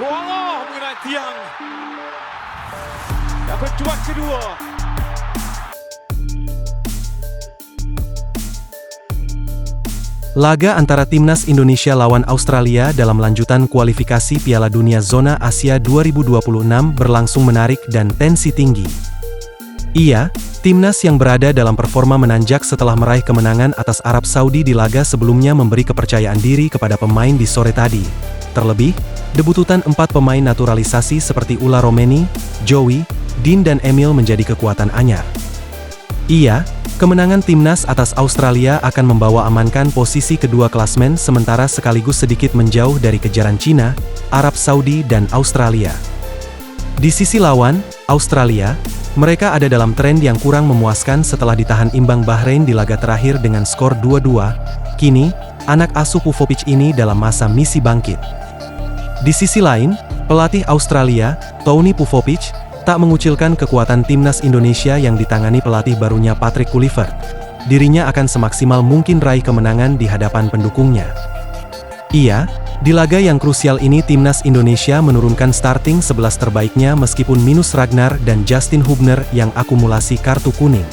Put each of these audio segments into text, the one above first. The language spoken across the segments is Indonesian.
Allah mengenai tiang. Dapat cuak kedua. Laga antara Timnas Indonesia lawan Australia dalam lanjutan kualifikasi Piala Dunia Zona Asia 2026 berlangsung menarik dan tensi tinggi. Iya, Timnas yang berada dalam performa menanjak setelah meraih kemenangan atas Arab Saudi di laga sebelumnya memberi kepercayaan diri kepada pemain di sore tadi. Terlebih, debutan 4 pemain naturalisasi seperti Ula Romeni, Joey, Dean dan Emil menjadi kekuatan anyar. Iya, kemenangan Timnas atas Australia akan membawa amankan posisi kedua klasmen sementara sekaligus sedikit menjauh dari kejaran Cina, Arab Saudi dan Australia. Di sisi lawan, Australia, mereka ada dalam tren yang kurang memuaskan setelah ditahan imbang Bahrain di laga terakhir dengan skor 2-2. Kini, anak asuh Pufovic ini dalam masa misi bangkit. Di sisi lain, pelatih Australia, Tony Pufovic, tak mengucilkan kekuatan Timnas Indonesia yang ditangani pelatih barunya Patrick Kluivert. Dirinya akan semaksimal mungkin raih kemenangan di hadapan pendukungnya. Iya, di laga yang krusial ini Timnas Indonesia menurunkan starting 11 terbaiknya meskipun minus Ragnar dan Justin Hubner yang akumulasi kartu kuning.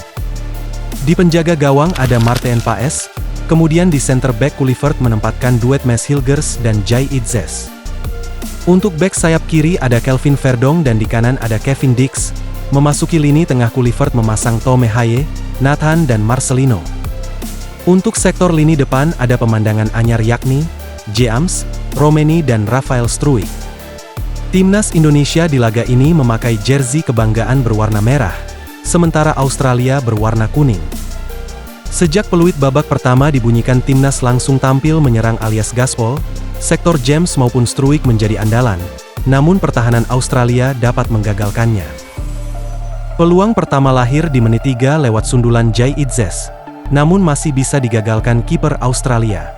Di penjaga gawang ada Marten Paes, kemudian di center back Kluivert menempatkan duet Mads Hilgers dan Jai Itzes. Untuk bek sayap kiri ada Kelvin Verdong dan di kanan ada Kevin Dix. Memasuki lini tengah Kluivert memasang Tome Haye, Nathan dan Marcelino. Untuk sektor lini depan ada pemandangan anyar yakni James, Romeni dan Rafael Struijk. Timnas Indonesia di laga ini memakai jersey kebanggaan berwarna merah, sementara Australia berwarna kuning. Sejak peluit babak pertama dibunyikan Timnas langsung tampil menyerang alias gaspol. Sektor James maupun Struijk menjadi andalan, namun pertahanan Australia dapat menggagalkannya. Peluang pertama lahir di menit 3 lewat sundulan Jai Itzes, namun masih bisa digagalkan kiper Australia.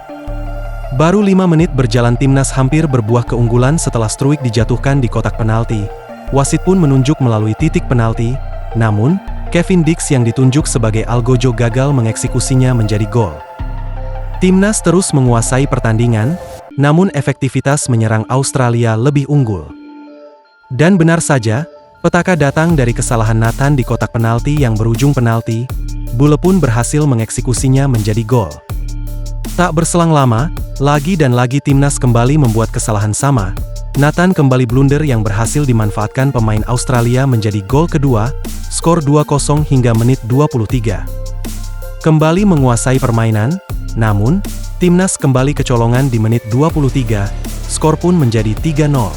Baru 5 menit berjalan Timnas hampir berbuah keunggulan setelah Struijk dijatuhkan di kotak penalti. Wasit pun menunjuk melalui titik penalti, namun Kevin Dix yang ditunjuk sebagai algojo gagal mengeksekusinya menjadi gol. Timnas terus menguasai pertandingan, namun efektivitas menyerang Australia lebih unggul. Dan benar saja, petaka datang dari kesalahan Nathan di kotak penalti yang berujung penalti. Bule pun berhasil mengeksekusinya menjadi gol. Tak berselang lama, lagi dan lagi Timnas kembali membuat kesalahan sama. Nathan kembali blunder yang berhasil dimanfaatkan pemain Australia menjadi gol kedua, skor 2-0 hingga menit 23. Kembali menguasai permainan, namun Timnas kembali kecolongan di menit 23, skor pun menjadi 3-0.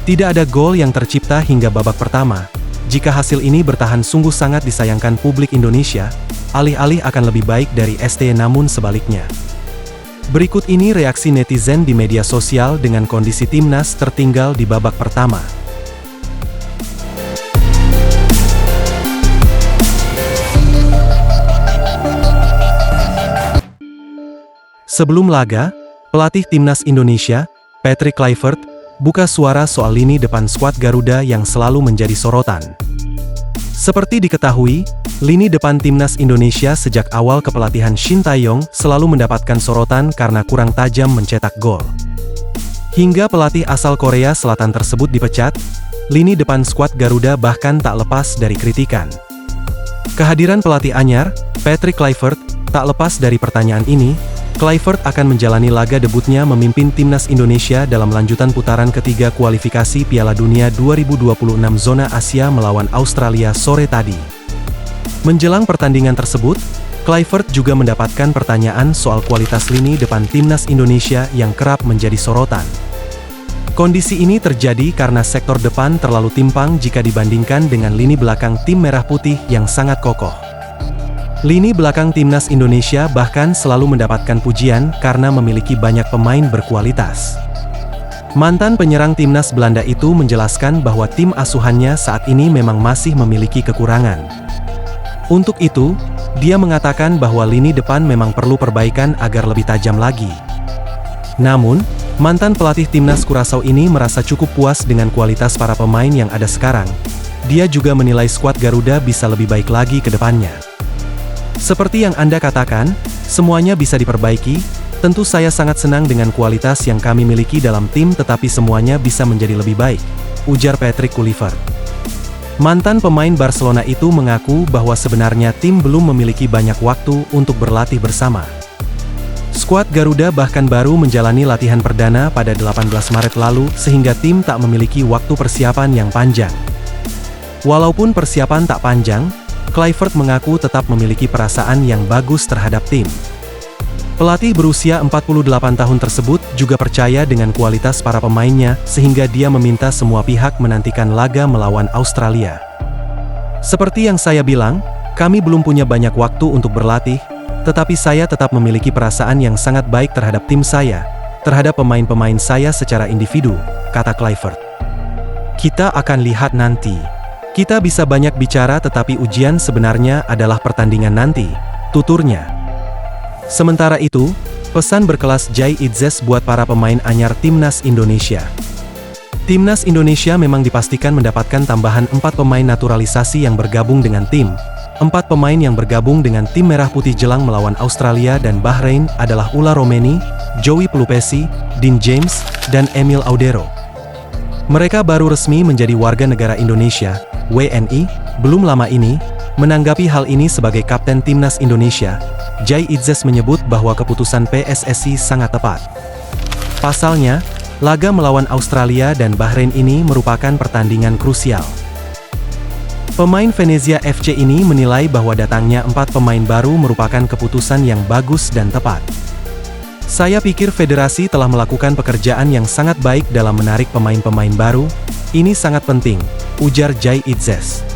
Tidak ada gol yang tercipta hingga babak pertama. Jika hasil ini bertahan sungguh sangat disayangkan publik Indonesia, alih-alih akan lebih baik dari ST namun sebaliknya. Berikut ini reaksi netizen di media sosial dengan kondisi Timnas tertinggal di babak pertama. Sebelum laga, pelatih Timnas Indonesia, Patrick Kluivert, buka suara soal lini depan skuad Garuda yang selalu menjadi sorotan. Seperti diketahui, lini depan Timnas Indonesia sejak awal kepelatihan Shin Tae-yong selalu mendapatkan sorotan karena kurang tajam mencetak gol. Hingga pelatih asal Korea Selatan tersebut dipecat, lini depan skuad Garuda bahkan tak lepas dari kritikan. Kehadiran pelatih anyar, Patrick Kluivert, tak lepas dari pertanyaan ini. Kluivert akan menjalani laga debutnya memimpin Timnas Indonesia dalam lanjutan putaran ketiga kualifikasi Piala Dunia 2026 Zona Asia melawan Australia sore tadi. Menjelang pertandingan tersebut, Kluivert juga mendapatkan pertanyaan soal kualitas lini depan Timnas Indonesia yang kerap menjadi sorotan. Kondisi ini terjadi karena sektor depan terlalu timpang jika dibandingkan dengan lini belakang tim merah putih yang sangat kokoh. Lini belakang Timnas Indonesia bahkan selalu mendapatkan pujian karena memiliki banyak pemain berkualitas. Mantan penyerang Timnas Belanda itu menjelaskan bahwa tim asuhannya saat ini memang masih memiliki kekurangan. Untuk itu, dia mengatakan bahwa lini depan memang perlu perbaikan agar lebih tajam lagi. Namun, mantan pelatih Timnas Curaçao ini merasa cukup puas dengan kualitas para pemain yang ada sekarang. Dia juga menilai skuad Garuda bisa lebih baik lagi ke depannya. Seperti yang Anda katakan, semuanya bisa diperbaiki, Tentu saya sangat senang dengan kualitas yang kami miliki dalam tim tetapi semuanya bisa menjadi lebih baik, ujar Patrick Kluivert. Mantan pemain Barcelona itu mengaku bahwa sebenarnya tim belum memiliki banyak waktu untuk berlatih bersama. Skuad Garuda bahkan baru menjalani latihan perdana pada 18 Maret lalu sehingga tim tak memiliki waktu persiapan yang panjang. Walaupun persiapan tak panjang, Kluivert mengaku tetap memiliki perasaan yang bagus terhadap tim. Pelatih berusia 48 tahun tersebut juga percaya dengan kualitas para pemainnya sehingga dia meminta semua pihak menantikan laga melawan Australia. Seperti yang saya bilang, kami belum punya banyak waktu untuk berlatih, tetapi saya tetap memiliki perasaan yang sangat baik terhadap tim saya, terhadap pemain-pemain saya secara individu, kata Kluivert. Kita akan lihat nanti. Kita bisa banyak bicara tetapi ujian sebenarnya adalah pertandingan nanti, tuturnya. Sementara itu, pesan berkelas Jai Itzes buat para pemain anyar Timnas Indonesia. Timnas Indonesia memang dipastikan mendapatkan tambahan 4 pemain naturalisasi yang bergabung dengan tim. 4 pemain yang bergabung dengan tim Merah Putih jelang melawan Australia dan Bahrain adalah Ula Romeni, Joey Pelupesi, Dean James, dan Emil Audero. Mereka baru resmi menjadi warga negara Indonesia, WNI, belum lama ini. Menanggapi hal ini sebagai kapten Timnas Indonesia, Jai Itzes menyebut bahwa keputusan PSSI sangat tepat. Pasalnya, laga melawan Australia dan Bahrain ini merupakan pertandingan krusial. Pemain Venezia FC ini menilai bahwa datangnya 4 pemain baru merupakan keputusan yang bagus dan tepat. Saya pikir federasi telah melakukan pekerjaan yang sangat baik dalam menarik pemain-pemain baru, ini sangat penting, ujar Jai Itzes.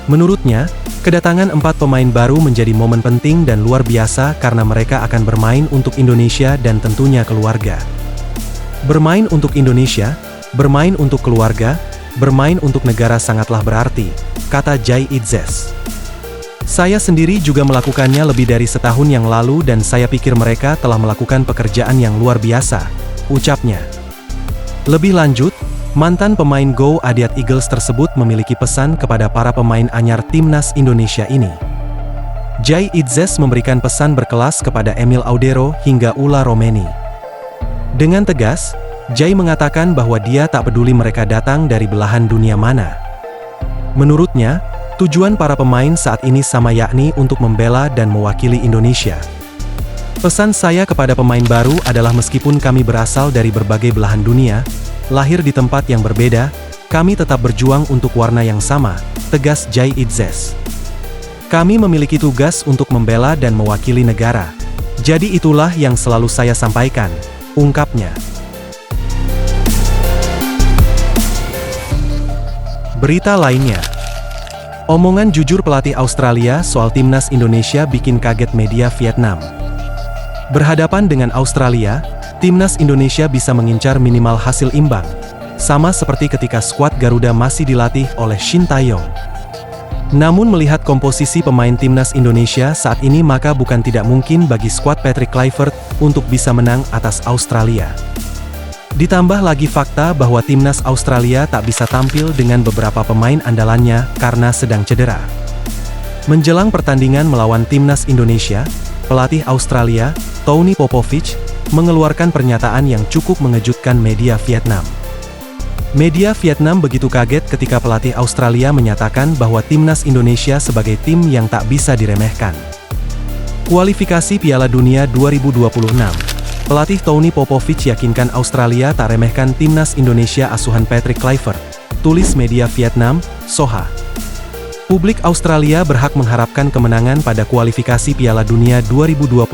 Menurutnya, kedatangan 4 pemain baru menjadi momen penting dan luar biasa karena mereka akan bermain untuk Indonesia dan tentunya keluarga. Bermain untuk Indonesia, bermain untuk keluarga, bermain untuk negara sangatlah berarti, kata Jai Itzes. Saya sendiri juga melakukannya lebih dari setahun yang lalu dan saya pikir mereka telah melakukan pekerjaan yang luar biasa, ucapnya. Lebih lanjut, mantan pemain Go Ahead Eagles tersebut memiliki pesan kepada para pemain anyar Timnas Indonesia ini. Jai Itzes memberikan pesan berkelas kepada Emil Audero hingga Ula Romeni. Dengan tegas, Jai mengatakan bahwa dia tak peduli mereka datang dari belahan dunia mana. Menurutnya, tujuan para pemain saat ini sama yakni untuk membela dan mewakili Indonesia. Pesan saya kepada pemain baru adalah meskipun kami berasal dari berbagai belahan dunia, lahir di tempat yang berbeda, kami tetap berjuang untuk warna yang sama, tegas Jai Itzes. Kami memiliki tugas untuk membela dan mewakili negara. Jadi itulah yang selalu saya sampaikan, ungkapnya. Berita lainnya. Omongan jujur pelatih Australia soal Timnas Indonesia bikin kaget media Vietnam. Berhadapan dengan Australia, Timnas Indonesia bisa mengincar minimal hasil imbang, sama seperti ketika skuad Garuda masih dilatih oleh Shin Tae-yong. Namun melihat komposisi pemain Timnas Indonesia saat ini maka bukan tidak mungkin bagi skuad Patrick Kluivert untuk bisa menang atas Australia. Ditambah lagi fakta bahwa Timnas Australia tak bisa tampil dengan beberapa pemain andalannya karena sedang cedera. Menjelang pertandingan melawan Timnas Indonesia, pelatih Australia, Tony Popovic, mengeluarkan pernyataan yang cukup mengejutkan media Vietnam. Media Vietnam begitu kaget ketika pelatih Australia menyatakan bahwa Timnas Indonesia sebagai tim yang tak bisa diremehkan. Kualifikasi Piala Dunia 2026. Pelatih Tony Popovic yakinkan Australia tak remehkan Timnas Indonesia asuhan Patrick Kluivert, tulis media Vietnam, Soha. Publik Australia berhak mengharapkan kemenangan pada kualifikasi Piala Dunia 2026,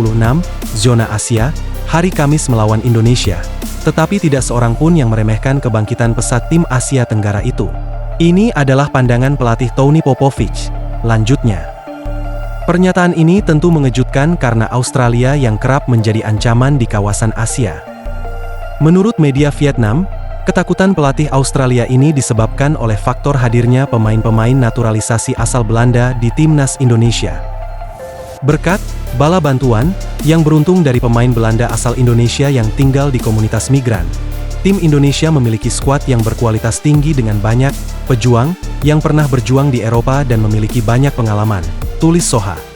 zona Asia, hari Kamis melawan Indonesia, tetapi tidak seorang pun yang meremehkan kebangkitan pesat tim Asia Tenggara itu. Ini adalah pandangan pelatih Tony Popovic, lanjutnya. Pernyataan ini tentu mengejutkan karena Australia yang kerap menjadi ancaman di kawasan Asia. Menurut media Vietnam, ketakutan pelatih Australia ini disebabkan oleh faktor hadirnya pemain-pemain naturalisasi asal Belanda di Timnas Indonesia. Berkat bala bantuan yang beruntung dari pemain Belanda asal Indonesia yang tinggal di komunitas migran, tim Indonesia memiliki skuad yang berkualitas tinggi dengan banyak pejuang yang pernah berjuang di Eropa dan memiliki banyak pengalaman, tulis Soha.